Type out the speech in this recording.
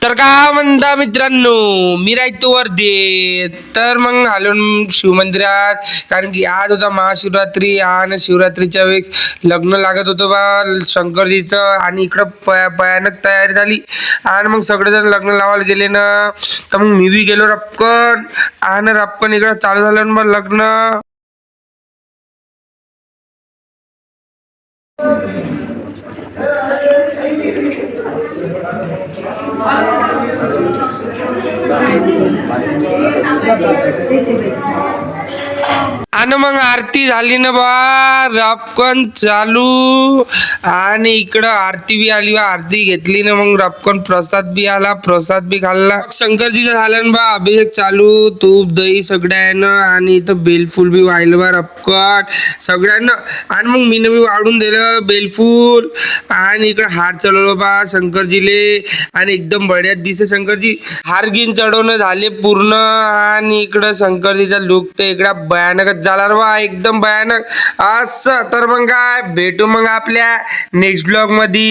तर काय म्हणता मित्रांनो, मी राहतो वर्धेत. तर मग आलो शिवमंदिरात, कारण की आज होता महाशिवरात्री आणि शिवरात्रीच्या वेळेस लग्न लागत होतं बा शंकरजीचं. आणि इकडं भयानक तयारी झाली आणि मग सगळेजण लग्न लावायला गेले ना. तर मग मी बी गेलो रपकन, आणि रपकन इकडं चालू झालं ना लग्न. आणि मग आरती झाली ना बा, रपकन चालू. आणि इकडं आरती बी आली बा, आरती घेतली ना. मग रपकन प्रसाद बी आला, प्रसाद बी खाल्ला. शंकरजीचं झालं ना बा, अभिषेक चालू, तूप दही सगळ्यांना. आणि इथं बेलफूल बी वाहिलं बा रपकन सगळ्यांना. आणि मग मीनं बी वाढून दिलं बेलफूल. आणि इकडं हार चढवलो बा शंकरजीले. आणि एकदम बढ्यात दिसे शंकरजी. हार गिन चढवणं झाले पूर्ण. आणि इकडं शंकरजीचा लुक तर इकडं भयानकच झाला रे बा, एकदम भयानक. असं तर मग काय भेटू मग आपल्या नेक्स्ट ब्लॉग मध्ये.